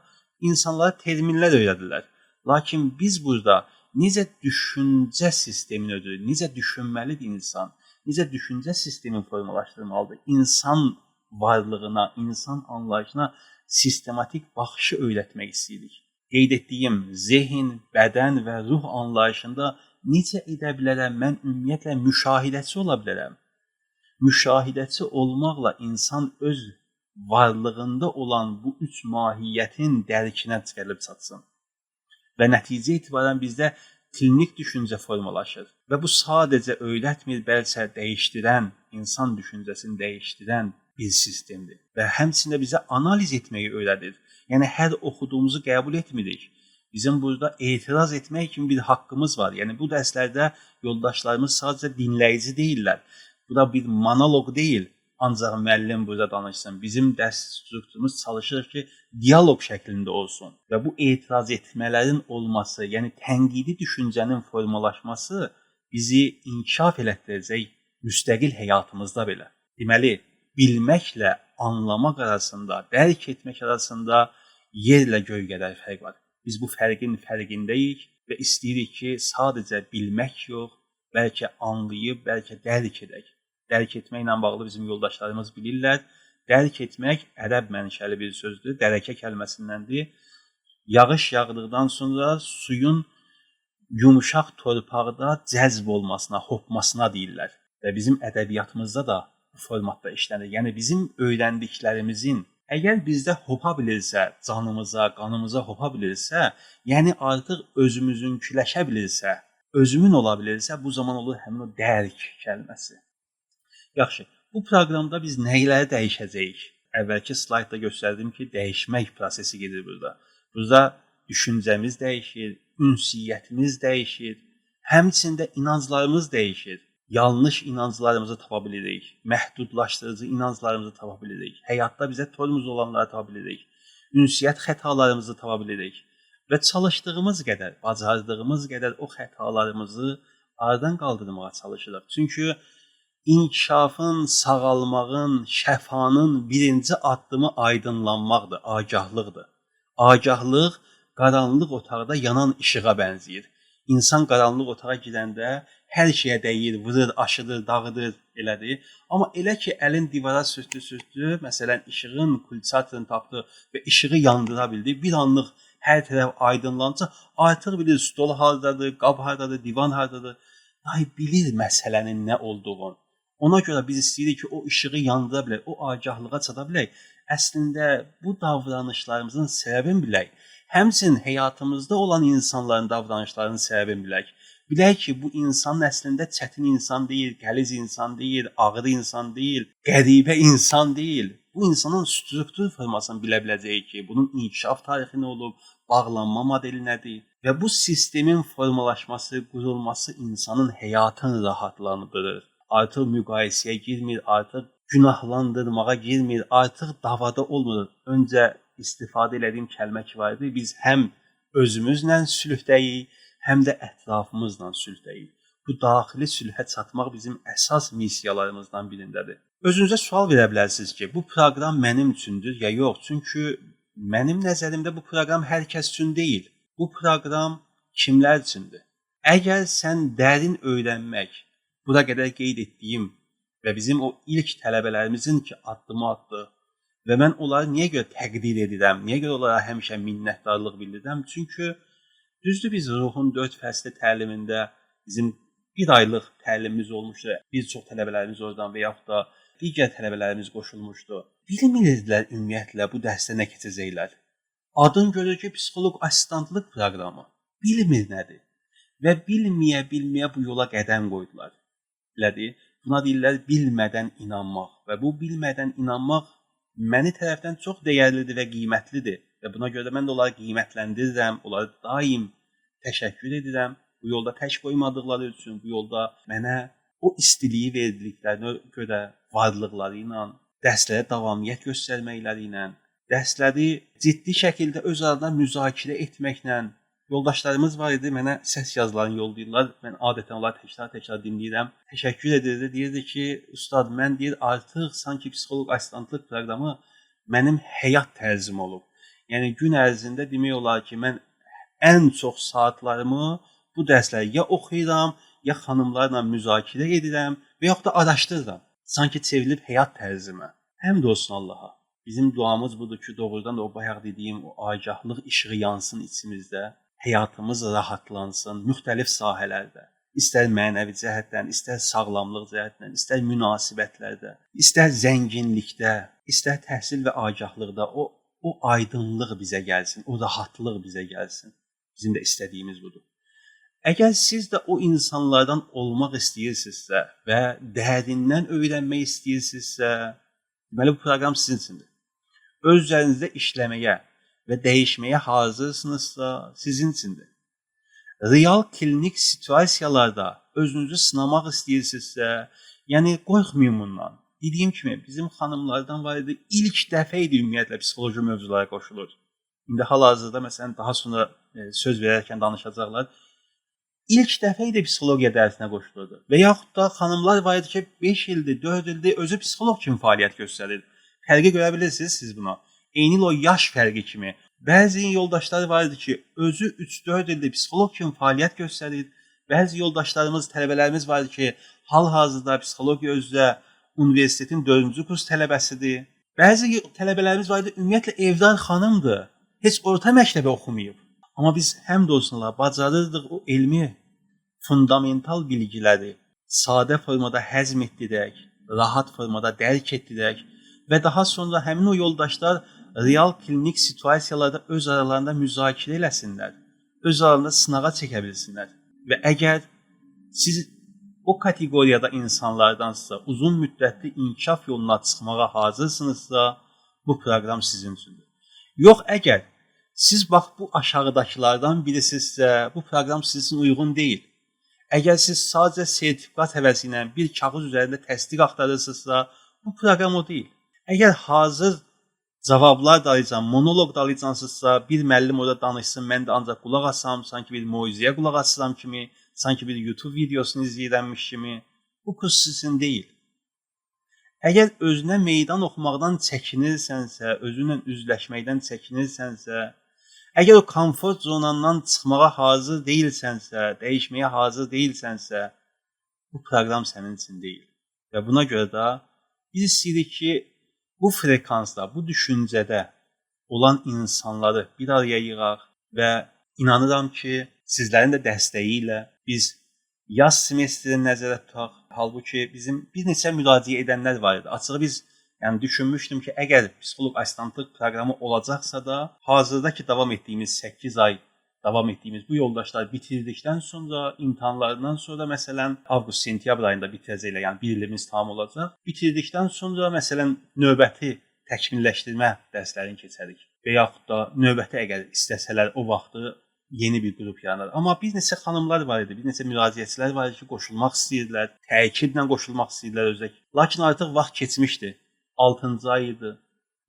insanlara terminlər öyrədirlər. Lakin biz burada necə düşüncə sistemini öyrədirik, necə düşünməlidir insan, necə düşüncə sistemini formalaşdırmalıdır, insan varlığına, insan anlayışına sistematik baxışı öyrətmək istəyirik. Qeyd etdiyim zehin, bədən və ruh anlayışında necə edə bilərəm? Mən ümumiyyətlə müşahidəçi ola bilərəm. Müşahidəçi olmaqla insan öz varlığında olan bu üç mahiyyətin dərkinə çıxarıb çatsın. Və nəticə etibarən bizdə klinik düşüncə formalaşır. Və bu sadəcə öyrətmir, bəlkə dəyişdirən, insan düşüncəsini dəyişdirən bir sistemdir. Və həmçində bizə analiz etməyi öyrədir. Yəni, hər oxuduğumuzu qəbul etmirik. Bizim burada etiraz etmək kimi bir haqqımız var. Yəni, bu dərslərdə yoldaşlarımız sadəcə dinləyici deyirlər. Bu da bir monoloq deyil, ancaq müəllim burada danışsın. Bizim dərs strukturumuz çalışır ki, dialoq şəklində olsun. Və bu etiraz etmələrin olması, yəni tənqidi düşüncənin formalaşması bizi inkişaf elətdirəcək müstəqil həyatımızda belə. Deməli, bilməklə anlamaq arasında, dərk etmək arasında yerlə göy qədər fərq var. Biz bu fərqin fərqindəyik və istəyirik ki, sadəcə bilmək yox, bəlkə anlayıb, bəlkə dərk edək. Dərk etməklə bağlı bizim yoldaşlarımız bilirlər. Dərk etmək ərəb mənşəli bir sözdür, dərəkə kəlməsindəndir. Yağış yağdıqdan sonra suyun yumuşaq torpaqda cəzb olmasına, hopmasına deyirlər. Və bizim ədəbiyyatımızda da bu formatda işlənir. Yəni bizim öyrəndiklərimizin əgər bizdə hopa bilirsə, canımıza, qanımıza hopa bilirsə, yəni artıq özümüzünkiləşə bilirsə, özümün ola bilirsə, bu zaman olur həmin o dərk kəlməsi. Yaxşı, bu proqramda biz nələri dəyişəcəyik? Əvvəlki slaydda göstərdim ki, dəyişmək prosesi gedir burada. Burada düşüncəmiz dəyişir, ünsiyyətimiz dəyişir, həmçində inanclarımız dəyişir. Yanlış inanclarımızı tapa bilirik, məhdudlaşdırıcı inanclarımızı tapa bilirik, həyatda bizə tormuz olanları tapa bilirik, ünsiyyət xətalarımızı tapa bilirik və çalışdığımız qədər, bacardığımız qədər o xətalarımızı aradan qaldırmağa çalışırıq. Çünki inkişafın, sağalmağın, şəfanın birinci addımı aydınlanmaqdır, agahlıqdır. Agahlıq qaranlıq otaqda yanan işığa bənzəyir. İnsan qaranlıq otağa girəndə hər şeyə dəyir, vurur, aşırır, dağıdır, elədir. Amma elə ki, əlin divara sürtdü, məsələn, işığın pulsatorunu tapdı və işığı yandıra bildi, bir anlıq hər tərəf aydınlanca artıq bilir stol hardadır, qab hardadır, divan hardadır. Dahi bilir məsələnin nə olduğunu. Ona görə biz istəyirik ki, o işığı yandıra bilək, o agahlığa çata bilək. Əslində, bu davranışlarımızın səbəbini bilək. Həmçinin həyatımızda olan insanların davranışlarının səbəbini bilək. Bilək ki, bu insan əslində çətin insan deyil, qəliz insan deyil, ağır insan deyil, qəribə insan deyil. Bu insanın struktur formasını bilə biləcəyik ki, bunun inkişaf tarixi nə olub, bağlanma modeli nədir? Və bu sistemin formalaşması, qurulması insanın həyatını rahatlandırır. Artıq müqayisəyə girmir, artıq günahlandırmağa girmir, artıq davada olmur. Öncə istifadə etdiyim kəlmə ki var idi, biz həm özümüzlə sülhdəyik, həm də ətrafımızla sülhdəyik. Bu daxili sülhə çatmaq bizim əsas missiyalarımızdan birindədir. Özünüzə sual verə bilərsiniz ki, bu proqram mənim üçündür ya yox? Çünki mənim nəzərimdə bu proqram hər kəs üçün deyil. Bu proqram kimlər üçündür? Əgər sən dərin öyrənmək, bura qədər qeyd etdiyim və bizim o ilk tələbələrimizin ki, addımı atdı və mən onları niyə görə təqdir edirəm, niyə görə onlara həmişə minnətdarlıq bildirirəm? Çünki düzdür, biz ruhun 4 fəsli təlimində bizim bir aylıq təlimimiz olmuşdu. Bir çox tələbələrimiz oradan və yaxud da digər tələbələrimiz qoşulmuşdu. Bilmirdilər ümumiyyətlə bu dərsdə nə keçəcəklər. Adın görür ki, psixoloq assistantlıq proqramı. Bilmir nədir. Və bilməyə bu yola qədəm qoydular. Belədir. Buna deyirlər bilmədən inanmaq. Və bu bilmədən inanmaq məni tərəfdən çox dəyərlidir və qiymətlidir. Və buna görə də mən də onları qiymətləndirirəm, onları daim təşəkkür edirəm. Bu yolda tək qoymadıqları üçün, bu yolda mənə o istiliyi verdiklərinə görə varlıqları ilə, dərslərə davamiyyət göstərməkləri ilə, dərsləri ciddi şəkildə öz aralarında müzakirə etməklə, yoldaşlarımız var idi, mənə səs yazılarını yollayırlar. Mən adətən onları təkrar dinləyirəm. Təşəkkür edirdi. Deyirdi ki, ustad, mən deyir artıq sanki psixoloq assistantlıq proqramı mənim həyat tərzim olub. Yəni gün ərzində demək olar ki, mən ən çox saatlarımı bu dərsləri ya oxuyuram, ya xanımlarla müzakirə edirəm və yaxud da araşdırıram. Sanki çevrilib həyat tərzimə. Həmd olsun Allaha. Bizim duamız budur ki, doğrudan da o bayaq dediyim o agahlıq işığı yansın içimizdə. Həyatımız rahatlansın müxtəlif sahələrdə. İstər mənəvi cəhətdən, istər sağlamlıq cəhətdən, istər münasibətlərdə, istər zənginlikdə, istər təhsil və agahlıqda o aydınlıq bizə gəlsin, o rahatlıq bizə gəlsin. Bizim də istədiyimiz budur. Əgər siz də o insanlardan olmaq istəyirsinizsə və dərindən öyrənmək istəyirsinizsə, deməli bu proqram sizin üçündür. Öz üzərinizdə işləməyə və dəyişməyə hazırsınızsa, sizin üçündür. Real klinik situasiyalarda özünüzü sınamaq istəyirsinizsə, yəni qorxmayın bundan. Dediyim kimi, bizim xanımlardan var idi, ilk dəfə idi ümumiyyətlə psixoloji mövzulara qoşulur. İndi hal-hazırda məsələn daha sonra söz verərkən danışacaqlar. İlk dəfə idi psixologiya dərsinə qoşulurdu. Və yaxud da xanımlar var idi ki, 5 ildir, 4 ildir özü psixoloq kimi fəaliyyət göstərir. Fərqi görə bilirsiniz siz buna. Eyni o yaş fərqi kimi. Bəzi yoldaşlar var idi ki, özü 3-4 ildir psixoloq kimi fəaliyyət göstərir. Bəzi yoldaşlarımız, tələbələrimiz var idi ki, hal-hazırda psixologiya üzrə universitetin 4-cü kurs tələbəsidir. Bəzi tələbələrimiz var idi, ümumiyyətlə evdar xanımdır. Heç orta məktəbə oxumayıb. Amma biz həmd olsun Allah bacarırdıq o elmi fundamental bilgiləri sadə formada həzm etdirək, rahat formada dərk etdirək və daha sonra həmin o yoldaşlar real klinik situasiyalarda öz aralarında müzakirə eləsinlər, öz aralarında sınağa çəkə bilsinlər. Və əgər siz o kateqoriyada insanlardansa uzun müddətli inkişaf yoluna çıxmağa hazırsınızsa, bu proqram sizin üçündür. Yox, əgər siz bax bu aşağıdakılardan birisinizsə, bu proqram sizin uyğun deyil. Əgər siz sadəcə sertifikat həvəsi ilə bir kağız üzərində təsdiq axtarırsınızsa, bu proqram o deyil. Əgər hazır cavablar dalıcan, monoloq dalıcansınızsa, bir müəllim orada danışsın, mən də ancaq qulaq asam, sanki bir moizəyə qulaq asıram kimi, sanki bir YouTube videosunu izləyirəmmiş kimi, bu kurs sizin deyil. Əgər özünə meydan oxumaqdan çəkinirsənsə, özünlə üzləşməkdən çəkinirsənsə, əgər o komfort zonandan çıxmağa hazır deyilsənsə, dəyişməyə hazır deyilsənsə, bu proqram sənin üçün deyil. Və buna görə də biz istəyirik ki, bu frekansda, bu düşüncədə olan insanları bir araya yığaq və inanıram ki, sizlərin də dəstəyi ilə biz yaz semestrini nəzərə tutaq. Halbuki bizim bir neçə müraciə edənlər var idi. Açığı biz düşünmüşdüm ki, əgər psixoloq assistantlıq proqramı olacaqsa da, hazırda ki davam etdiyimiz 8 ay davam etdiyimiz bu yoldaşlar bitirdikdən sonra, imtahanlarından sonra məsələn avqust-sentyabr ayında bitirəcəklər, yəni bir ilimiz tamam olacaq. Bitirdikdən sonra məsələn növbəti təkmilləşdirmə dərslərini keçərik. Və yaxud da növbəti əgər istəsələr o vaxtı yeni bir qrup yaranar. Amma bir neçə xanımlar var idi, bir neçə müraciətçilər var idi ki, qoşulmaq istəyirdilər, təkidlə qoşulmaq istəyirdilər özək. Lakin artıq vaxt keçmişdi. 6-cı ay idi,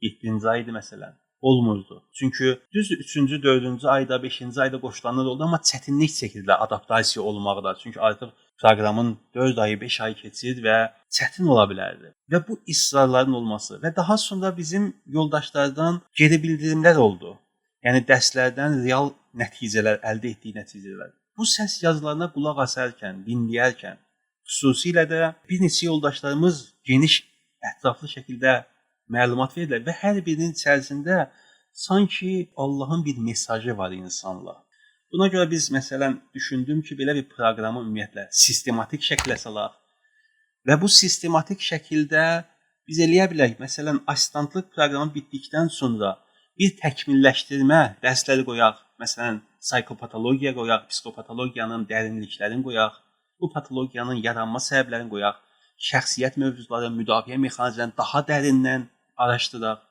7-ci ay idi məsələn. Olmurdu. Çünki düzdür 3-cü, 4-cü ayda, 5-ci ayda qoşulanlar oldu, amma çətinlik çəkirdilər adaptasiya olmaqda. Çünki artıq proqramın 4 ayı, 5 ayı keçir və çətin ola bilərdi. Və bu israrların olması və daha sonra bizim yoldaşlardan geri bildirimlər oldu. Yəni dərslərdən real nəticələr, əldə etdiyi nəticələr. Bu səs yazılarına qulaq asarkən, dinləyərkən, xüsusilə də bir neçə yoldaşlarımız geniş, ətraflı şəkildə məlumat verirlər və hər birinin içərisində sanki Allahın bir mesajı var insanla. Buna görə biz məsələn düşündüm ki, belə bir proqramı ümumiyyətlə sistematik şəklə salaq və bu sistematik şəkildə Biz eləyə bilərik. Məsələn, asistantlıq proqramı bitdikdən sonra bir təkmilləşdirmə dərsləri qoyaq. Məsələn, psixopatologiya qoyaq, psixopatologiyanın dərinliklərini qoyaq, bu patologiyanın yaranma səbəblərini qoyaq, şəxsiyyət mövzuları, müdafiə mexanizmlərini daha dərindən araşdıraq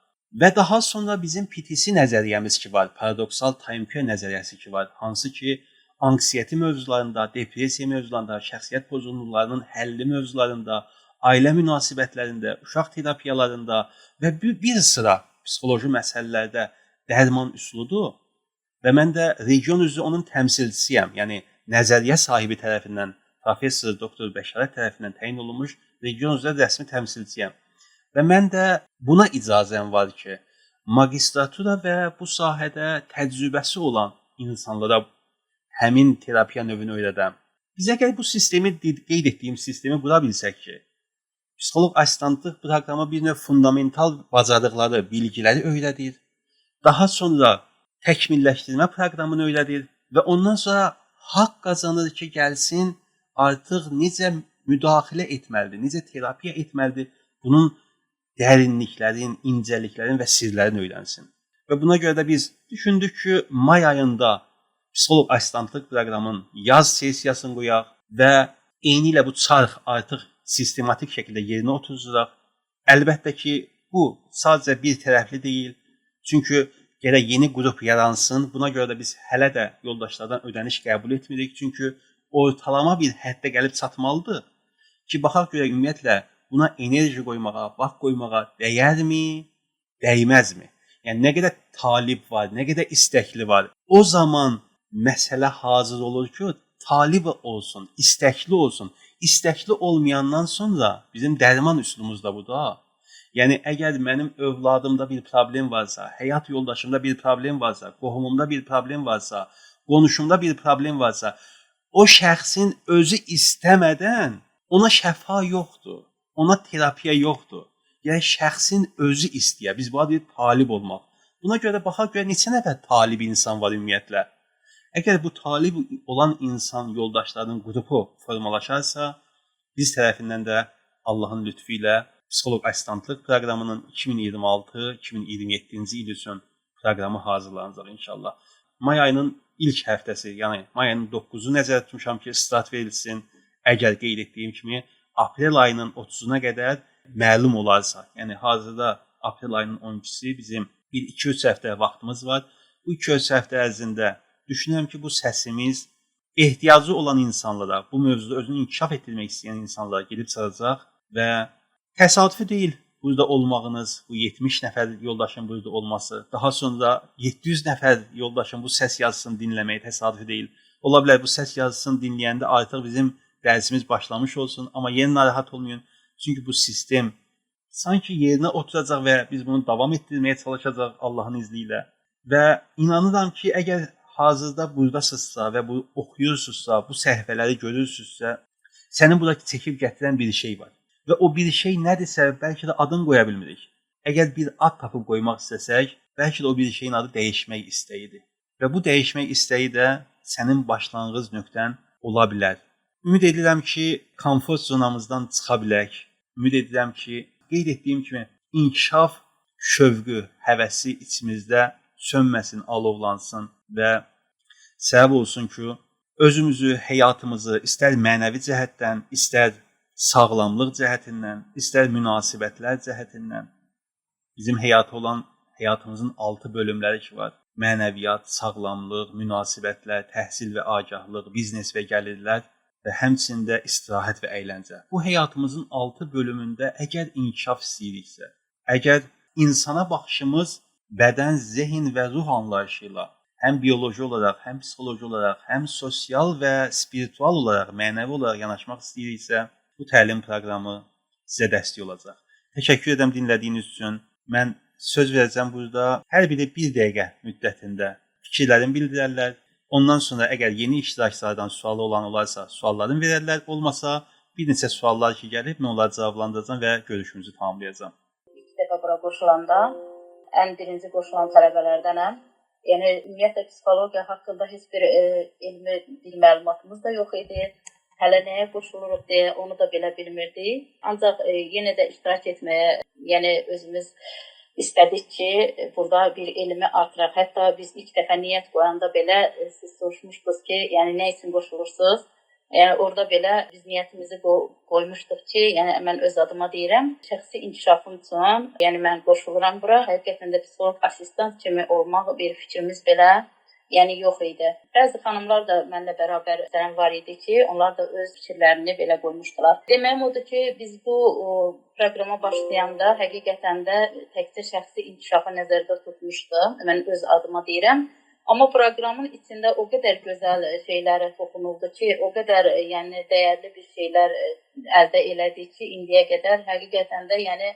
və daha sonra bizim PTC nəzəriyyəmiz ki var, paradoksal time-care nəzəriyyəsi ki var, hansı ki anksiyeti mövzularında, depressiya mövzularında, şəxsiyyət pozğunluqlarının həlli mövzularında, ailə münasibətlərində, uşaq terapiyalarında və bir sıra psixoloji məsələlərdə dərman üsuludur və mən də region üzrə onun təmsilçisiyəm. Yəni nəzəriyyə sahibi tərəfindən, professor doktor Bəşarət tərəfindən təyin olunmuş region üzrə rəsmi təmsilçisiyəm. Və mən də buna icazəm var ki, magistratura və bu sahədə təcrübəsi olan insanlara həmin terapiya növünü öyrədəm. Biz əgər bu sistemi, qeyd etdiyim sistemi qura bilsək ki, psixoloq asistantlıq proqramı bir növ fundamental bacarıqları, bilgiləri öyrədir. Daha sonra təkmilləşdirmə proqramını öyrədir və ondan sonra haqq qazanır ki, gəlsin artıq necə müdaxilə etməlidir, necə terapiya etməlidir, bunun dərinliklərin, incəliklərin və sirlərini öyrənsin. Və buna görə də biz düşündük ki, may ayında psixoloq asistantlıq proqramının yaz sessiyasını qoyaq və eyni ilə bu çarx artıq sistematik şəkildə yerinə oturacaq. Əlbəttə ki, bu sadəcə bir tərəfli deyil. Çünki gərək yeni qrup yaransın. Buna görə də biz hələ də yoldaşlardan ödəniş qəbul etmirik. Çünki ortalama bir həddə gəlib çatmalıdır ki, baxaq görək ümumiyyətlə buna enerji qoymağa, vaxt qoymağa dəyərmi, dəyməzmi? Yəni nə qədər talib var, nə qədər istəkli var. O zaman məsələ hazır olur ki, talib olsun, istəkli olsun. İstəkli olmayandan sonra bizim dərman üsulumuz da bu da. Yəni əgər mənim övladımda bir problem varsa, həyat yoldaşımda bir problem varsa, qohumumda bir problem varsa, qonşumda bir problem varsa, o şəxsin özü istəmədən ona şəfa yoxdur, ona terapiya yoxdur. Yəni şəxsin özü istəyə. Biz bu deyək talib olmaq. Buna görə də baxaq görə neçə nəfər talib insan var ümumiyyətlə. Əgər bu talib olan insan yoldaşlarının qrupu formalaşarsa, biz tərəfindən də Allahın lütfu ilə psixoloq asistantlıq proqramının 2026-2027-ci il üçün proqramı hazırlanacaq inşallah. May ayının ilk həftəsi, yəni may ayının 9-u nəzərdə tutmuşam ki, start verilsin. Əgər qeyd etdiyim kimi, aprel ayının 30-una qədər məlum olarsa, yəni hazırda aprel ayının 12-si bizim 1-2-3 həftə vaxtımız var. Bu 2-3 həftə ərzində düşünürəm ki, bu səsimiz ehtiyacı olan insanlara, bu mövzuda özünü inkişaf etdirmək istəyən insanlara gedib çatacaq və təsadüfi deyil burada olmağınız, bu 70 nəfər yoldaşın burada olması, daha sonra 700 nəfər yoldaşın bu səs yazısını dinləməyi təsadüfi deyil. Ola bilər bu səs yazısını dinləyəndə artıq bizim dərsimiz başlamış olsun, amma yeni narahat olmayın. Çünki bu sistem sanki yerinə oturacaq və biz bunu davam etdirməyə çalışacaq Allahın izni ilə. Və inanıram ki, əgər hazırda buradasınızsa və bu oxuyursunuzsa, bu səhifələri görürsünüzsə, sənin buradakı çəkib gətirən bir şey var. Və o bir şey nədirsə, bəlkə də adını qoya bilmirik. Əgər bir ad tapıb qoymaq istəsək, bəlkə də o bir şeyin adı dəyişmək istəyidir. Və bu dəyişmək istəyi də sənin başlanğıc nöqtən ola bilər. Ümid edirəm ki, komfort zonamızdan çıxa bilək. Ümid edirəm ki, qeyd etdiyim kimi, inkişaf şövqü, həvəsi içimizdə sönməsin, alovlansın və səbəb olsun ki, özümüzü, həyatımızı istər mənəvi cəhətdən, istər sağlamlıq cəhətindən, istər münasibətlər cəhətindən bizim həyatı olan həyatımızın 6 bölümləri ki var. Mənəviyyat, sağlamlıq, münasibətlər, təhsil və agahlıq, biznes və gəlirlər və həmçində istirahət və əyləncə. Bu həyatımızın 6 bölümündə əgər inkişaf istəyiriksə, əgər insana baxışımız bədən, zehin və ruh anlayışı ilə həm bioloji olaraq, həm psixoloji olaraq, həm sosial və spiritual olaraq, mənəvi olaraq yanaşmaq istəyiriksə, bu təlim proqramı sizə dəstək olacaq. Təşəkkür edirəm dinlədiyiniz üçün. Mən söz verəcəm burada. Hər biri 1 dəqiqə müddətində fikirlərini bildirərlər. Ondan sonra əgər yeni iştirakçılardan sualı olan olarsa, suallarını verərlər. Olmasa bir neçə suallar ki gəlib, mən onları cavablandıracağam və görüşümüzü tamamlayacağam. İlk dəfə bura qoşulanda ən birinci qoşulan tələbələrdənəm. Yəni ümumiyyətlə psixologiya haqqında heç bir elmi bir məlumatımız da yox idi. hələ nəyə qoşuluruq deyə onu da belə bilmirdik. Ancaq yenə də iştirak etməyə, yəni özümüz istədik ki, burada bir elmi artıraq. Hətta biz ilk dəfə niyyət qoyanda belə siz soruşmuşdunuz ki, yəni nə üçün qoşulursunuz? Yəni orada belə biz niyyətimizi qoymuşduq ki, yəni mən öz adıma deyirəm, şəxsi inkişafım üçün, yəni mən qoşuluram bura. Həqiqətən də psixoloq assistant kimi olmaq bir fikrimiz belə, yəni yox idi. Bəzi xanımlar da mənimlə bərabər var idi ki, onlar da öz fikirlərini belə qoymuşdular. Deməyim odur ki, biz bu proqrama başlayanda həqiqətən də təkcə şəxsi inkişafı nəzərdə tutmuşdum. Mən öz adıma deyirəm. Amma proqramın içində o qədər gözəl şeylərə toxunuldu ki, o qədər yəni dəyərli bir şeylər əldə elədik ki, indiyə qədər həqiqətən də yəni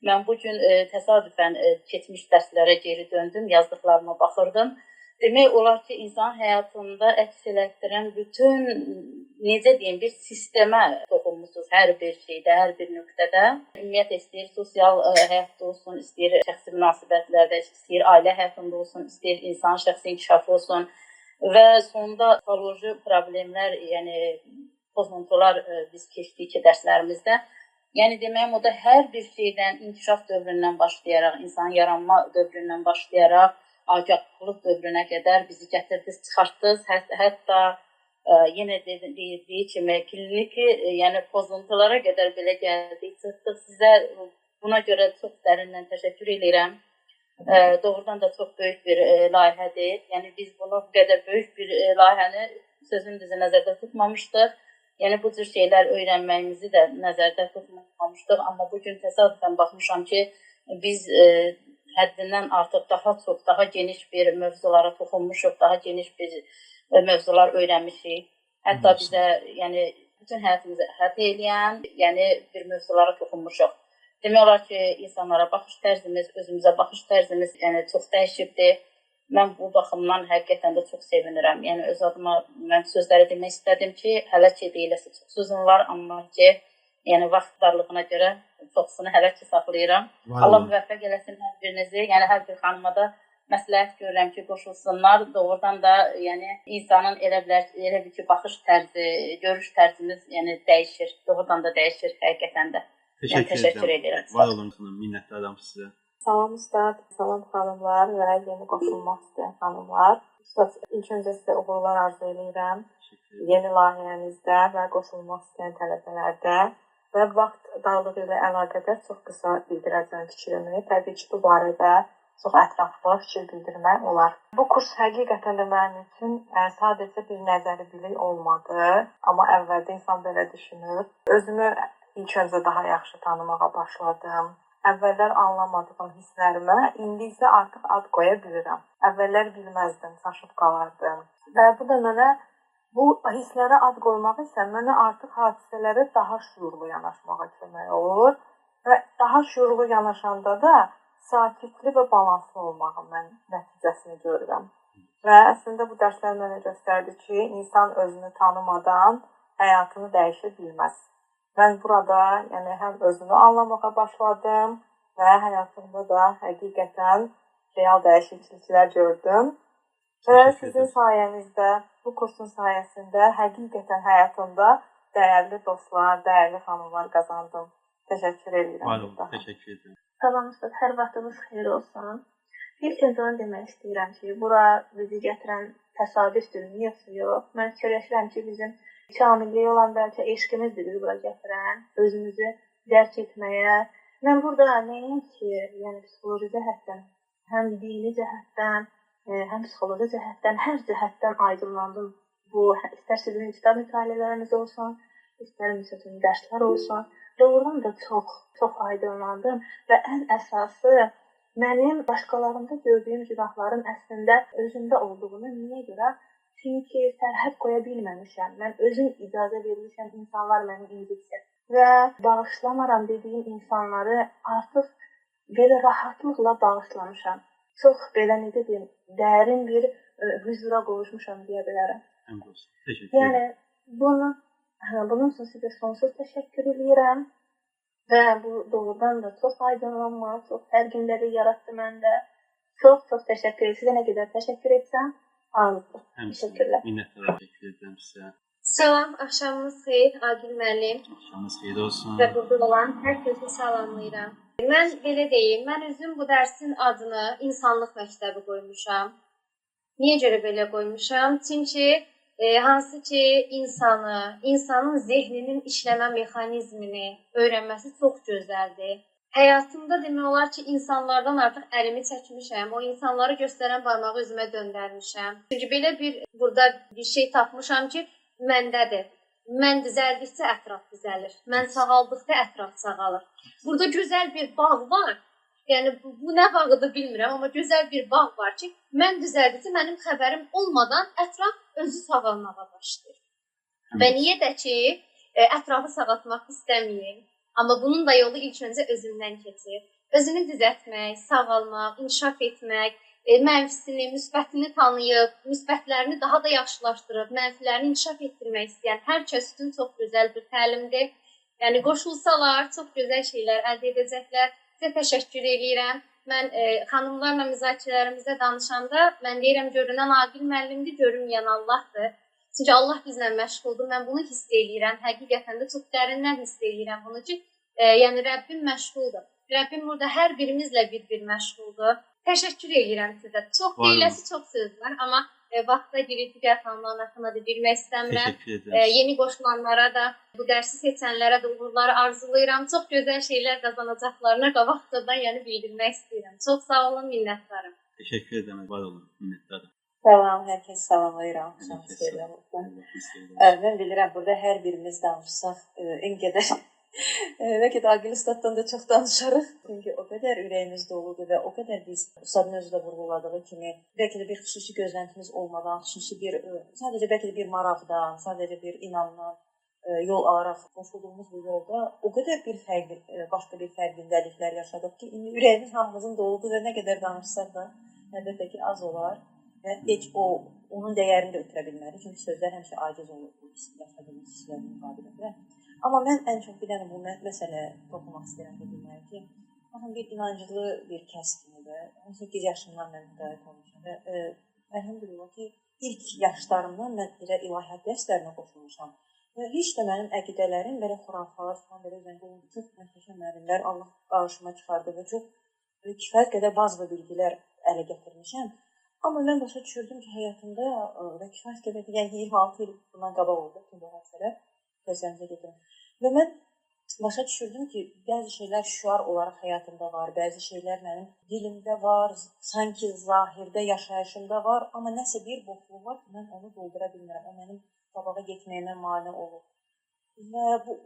mən bu gün təsadüfən keçmiş dərslərə geri döndüm, yazdıqlarıma baxırdım. Demək olar ki, insan həyatında əks elətdirən bütün, necə deyim, bir sistemə toxunmuşsunuz hər bir şeydə, hər bir nöqtədə. Ümumiyyətlə istəyir sosial həyatda olsun, istəyir şəxsi münasibətlərdə, istəyir ailə həyatında olsun, istəyir insan şəxsi inkişafı olsun və sonunda psixoloji problemlər, yəni pozuntular biz keçdik ki, dərslərimizdə. Yəni deməyim o da hər bir şeydən inkişaf dövründən başlayaraq, insan yaranma dövründən başlayaraq, agahlıqlıq dövrünə qədər bizi gətirdiniz, çıxartdınız. Hətta yenə deyildiyi kimi kliniki, yəni pozuntulara qədər belə gəldik, çıxdıq. Sizə buna görə çox dərindən təşəkkür edirəm. Doğrudan da çox böyük bir layihədir. Yəni biz bunu bu qədər böyük bir layihəni sözün düzü nəzərdə tutmamışdıq. Yəni bu cür şeylər öyrənməyimizi də nəzərdə tutmamışdıq. Amma bu gün təsadüfən baxmışam ki, biz həddindən artıq daha çox, daha geniş bir mövzulara toxunmuşuq, daha geniş bir mövzular öyrənmişik. Hətta bizə, yəni bütün həyatımızı əhatə edən, yəni bir mövzulara toxunmuşuq. Demək olar ki, insanlara baxış tərzimiz, özümüzə baxış tərzimiz yəni çox dəyişibdir. Mən bu baxımdan həqiqətən də çox sevinirəm. Yəni öz adıma mən sözləri demək istədim ki, hələ ki deyiləsi çox sözüm var, amma ki, yəni vaxt darlığına görə çoxsunu hələ ki saxlayıram. Allah müvəffəq eləsin hər birinizi. Yəni hər bir xanıma da məsləhət görürəm ki, qoşulsunlar. Doğrudan da yəni insanın elə bir ki, baxış tərzi, görüş tərzimiz yəni dəyişir. Doğrudan da dəyişir həqiqətən də. Təşəkkür edirəm. Var olun xanım, minnətdaram sizə. Salam ustad, salam xanımlar və yeni qoşulmaq istəyən xanımlar. Ustad, ilk öncə sizə uğurlar arzu edirəm. Yeni layihənizdə və qoşulmaq istəyən tələbələrdə və vaxt darlığı ilə əlaqədar çox qısa bildirəcəm fikrimi. Təbii ki, bu barədə çox ətraflı fikir bildirmək olar. Bu kurs həqiqətən də mənim üçün sadəcə bir nəzəri bilik olmadı, amma əvvəldə insan belə düşünür. Özümü ilk öncə daha yaxşı tanımağa başladım. Əvvəllər anlamadığım hisslərimə indi isə artıq ad qoya bilirəm. Əvvəllər bilməzdim, çaşıb qalardım. Və bu da mənə, bu hisslərə ad qoymaq isə mənə artıq hadisələrə daha şüurlu yanaşmağa kömək olur. Və daha şüurlu yanaşanda da sakitli və balanslı olmağın mən nəticəsini görürəm. Və əslində bu dərslər mənə göstərdi ki, insan özünü tanımadan həyatını dəyişə bilməz. Mən burada yəni həm özümü anlamağa başladım və həyatımda da həqiqətən real dəyişikliklər gördüm. Və sizin sayənizdə, bu kursun sayəsində həqiqətən həyatımda dəyərli dostlar, dəyərli xanımlar qazandım. Təşəkkür edirəm. Var olun, təşəkkür edirəm. Salam ustad, hər vaxtınız xeyir olsun. İlk öncə onu demək istəyirəm ki, bura bizi gətirən təsadüfdür, yoxsa yox. Mən fikirləşirəm ki, bizim kamilliyə olan bəlkə eşqimizdir bizi bura gətirən, özümüzü dərk etməyə. Mən burada nəinki, yəni psixoloji cəhətdən, həm dini cəhətdən, həm psixoloji cəhətdən, hər cəhətdən aydınlandım. Bu, istər sizin kitab mütaliələriniz olsun, istər müsətin dərslər olsun. Doğrudan da çox aydınlandım və ən əsası mənim başqalarında gördüyüm günahların əslində özümdə olduğunu niyə görə? Çünki sərhəd qoya bilməmişəm. Mən özüm icazə vermişəm insanlar məni incitsin. Və bağışlamaram dediyim insanları artıq belə rahatlıqla bağışlamışam. Çox belə necə deyim, dərin bir huzura qovuşmuşam deyə bilərəm. Təşəkkür edirəm. Yəni bunun üçün sizə sonsuz təşəkkür edirəm. Və bu doğrudan da çox aydınlanma, çox fərqindəlik yaratdı məndə. Çox təşəkkür edirəm. Sizə nə qədər təşəkkür etsəm, azdır. Təşəkkürlər. Minnətdaram, təşəkkür edirəm sizə. Salam, axşamınız xeyir, Agil müəllim Axşamınız xeyir olsun. və burada olan hər kəsi salamlayıram. Mən belə deyim, mən özüm bu dərsin adını insanlıq məktəbi qoymuşam. Niyə görə belə qoymuşam? Çünki hansı ki insanın zehninin işləmə mexanizmini öyrənməsi çox gözəldir. Həyatımda demək olar ki, insanlardan artıq əlimi çəkmişəm. O insanları göstərən barmağı özümə döndərmişəm. Çünki belə burada bir şey tapmışam ki, məndədir. Mən düzəldikcə ətraf düzəlir. Mən sağaldıqca ətraf sağalır. Burada gözəl bir bağ var. Yəni bu nə bağıdır bilmirəm, amma gözəl bir bağ var ki, mən düzəldikcə mənim xəbərim olmadan ətraf özü sağalmağa başlayır. Və niyə də ki, ətrafı sağaltmaq istəməyim. Amma bunun da yolu ilk öncə özümdən keçir. Özünü düzəltmək, sağalmaq, inkişaf etmək, mənfisini, müsbətini tanıyıb, müsbətlərini daha da yaxşılaşdırıb, mənfilərini inkişaf etdirmək istəyən hər kəs üçün çox gözəl bir təlimdir. Yəni qoşulsalar, çox gözəl şeylər əldə edəcəklər. Sizə təşəkkür edirəm. Mən xanımlarla müzakirələrimizdə danışanda mən deyirəm görünən Agil müəllimdir, görünməyən Allahdır. Çünki Allah bizlə məşğuldur. Mən bunu hiss edirəm. Həqiqətən də çox dərindən hiss edirəm bunu ki, yəni Rəbbim məşğuldur. Rəbbim burada hər birimizlə bir məşğuldur. Təşəkkür edirəm sizə. Çox deyiləsi çox söz var, amma vaxta girib digər xanımların haqqında da bilmək istəmirəm. Yeni qoşulanlara da, bu dərsi seçənlərə də uğurlar arzulayıram. Çox gözəl şeylər qazanacaqlarına qabaqcadan yəni bildirmək istəyirəm. Çox sağ olun, minnətdarım. Təşəkkür edirəm, var olun, minnətdarım. Salam, hər kəs salamlayıram. Mən bilirəm, burada hər birimiz danışsaq, en qədər bəlkə də Agil Ustaddan da çox danışarıq. Çünki o qədər ürəyimiz doludur və o qədər biz Ustadın özü də vurğuladığı kimi bəlkə də bir xüsusi gözləntimiz olmadan, xüsusi bir, sadəcə bəlkə də bir maraqdan, sadəcə bir inamdan yol alaraq qoşulduğumuz bu yolda o qədər bir fərqli, başqa bir fərqindəliklər yaşadıq ki, indi ürəyimiz hamımızın doludur və nə qədər danışsaq da əlbəttə ki, az olar və heç onun dəyərini də ötürə bilmərik. Çünki sözlər həmişə aciz olur bu yaşadığımız hisslərin müqabilində. Amma mən ən çox bir dənə bu məsələyə toxunmaq istəyirəm ki, demək ki, baxın, bir inancılı bir kəs kimi də 18 yaşından mən müdahil olmuşam və əlhamdülillah ki, ilk yaşlarımdan mən belə ilahiyyat dərslərinə qoşulmuşam. Və heç də mənim əqidələrim belə xurafalar falan belə üzərində oldu. Çox möhtəşəm müəllimlər Allah qarşıma çıxardı və çox kifayət qədər bazı bilgilər ələ gətirmişəm. Amma mən başa düşürdüm ki, həyatımda və kifayət qədər, yəni 26 il bundan qabaq oldu ki, bu hadisələr gözlərimizə getirəm. Və mən başa düşürdüm ki, bəzi şeylər şüar olaraq həyatımda var, bəzi şeylər mənim dilimdə var, sanki zahirdə, yaşayışımda var, amma nəsə bir boşluq var ki, mən onu doldura bilmirəm, o mənim qabağa getməyimə mane olur. Və bu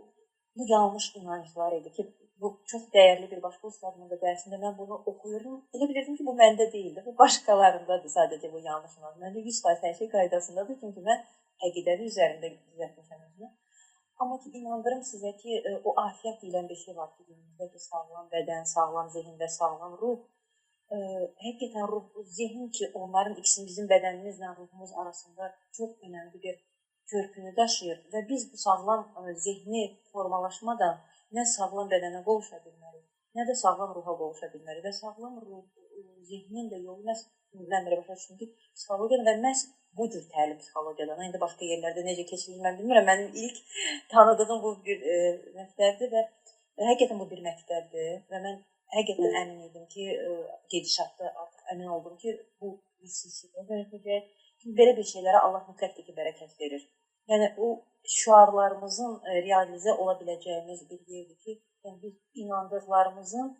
yanlış inanclar idi ki, bu çox dəyərli bir başqa ustadımın da dərsində mən bunu oxuyurdum. Elə bilirdim ki, bu məndə deyildi, bu başqalarındadır sadəcə bu yanlış inanc. Məndə 100% hər şey qaydasındadır, çünki mən əqidəvi üzərində düzəltmişəm özümü. Amma ki, inandırım sizə ki, o afiyət deyilən bir şey var ki, günümüzdə ki, sağlam bədən, sağlam zehin və sağlam ruh. Həqiqətən ruh, zehin ki, onların ikisinin bizim bədənimizlə ruhumuz arasında çox önəmli bir körpünü daşıyır və biz bu sağlam zehni formalaşmadan nə sağlam bədənə qovuşa bilmərik, nə də sağlam ruha qovuşa bilmərik və sağlam zehnin də yolu məhz, mən belə başa düşdüm ki, psixologiyadan və məhz bu cür təlim psixologiyadan, indi başqa yerlərdə necə keçilir, mən bilmirəm, mənim ilk tanıdığım bu bir məktəbdir və həqiqətən bu bir məktəbdir və mən həqiqətən əmin idim ki, gedişatda artıq əmin oldum ki, bu bir silsilə bərəkəcək. Çünki belə bir şeylərə Allah mütləqdir ki, bərəkət verir. Yəni, o şüarlarımızın realizə ola biləcəyimiz bir yerdir ki, yəni biz inandıqlarımızın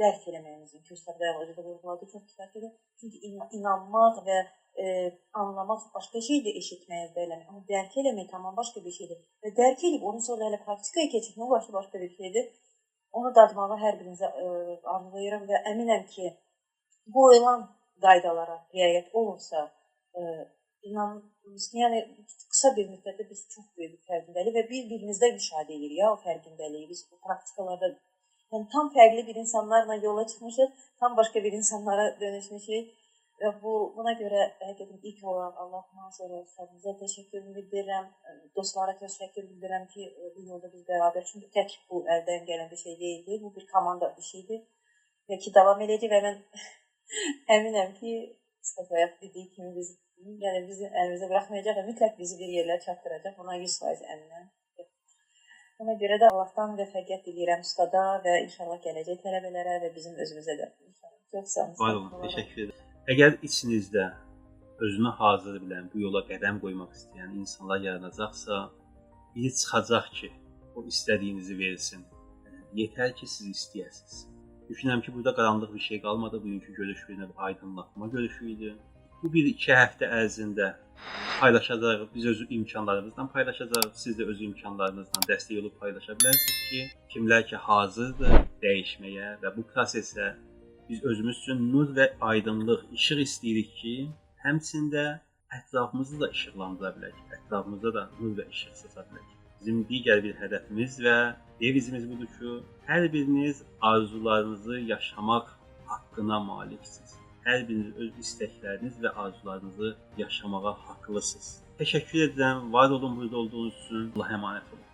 dərk eləməyimizin, Köstəbdə Əvacı da vurğuladı, çox kifayət edir. Çünki inanmaq və anlamaq başqa şeydir, eşitməyiz də eləmək. Amma dərk eləmək tamam başqa bir şeydir. Və dərk edib, onun sonra elə praktikaya keçirmək başqa bir şeydir. Onu dadmağı hər birinizə arzulayıram və əminəm ki, qoyulan qaydalara riayət olursa, yəni qısa bir müddətdə biz çox böyük bir fərqindəlik və bir-birimizdə müşahidə edirik ya o fərqindəliyi. Biz bu praktikalarda yəni, tam fərqli bir insanlarla yola çıxmışıq, tam başqa bir insanlara dönüşmüşük. Və buna görə həqiqətən ilk olaraq Allah'tan sonra ustadımıza təşəkkür bildirirəm, dostlara təşəkkür bildirirəm ki, bu yolda biz bərabər, çünki tək bu əldən gələn bir şey deyildi, bu bir komanda işidir və ki, davam edəcək və mən əminəm ki, Mustafa dediyi kimi biz Yəni bizi əlimizə buraxmayacaq və mütləq bizi bir yerlərə çatdıracaq. Buna 100% əminəm. Ona görə də Allahdan müvəffəqiyyət diləyirəm ustada və inşallah gələcək tələbələrə və bizim özümüzə də. Çox sağ olun. Var olun, təşəkkür edirəm. Əgər içinizdə özünü hazır bilən, bu yola qədəm qoymaq istəyən insanlar yaranacaqsa, biri çıxacaq ki, o istədiyinizi versin. Yetər ki, siz istəyəsiniz. Düşünürəm ki, burada qaranlıq bir şey qalmadı. Bugünkü görüş bir növ aydınlatma görüşü idi. Bu 1-2 həftə ərzində paylaşacağıq, biz öz imkanlarımızdan paylaşacağıq. Siz də öz imkanlarınızdan dəstək olub paylaşa bilərsiniz ki, kimlər ki hazırdır dəyişməyə və bu prosesə biz özümüz üçün nur və aydınlıq, işıq istəyirik ki, həmçində ətrafımızı da işıqlandıra bilək, ətrafımızda da nur və işıq saça bilək. Bizim digər bir hədəfimiz və devizimiz budur ki, hər biriniz arzularınızı yaşamaq haqqına maliksiniz. Hər biriniz öz istəkləriniz və arzularınızı yaşamağa haqlısınız. Təşəkkür edirəm, var olun burada olduğunuz üçün. Allah'a əmanət olun.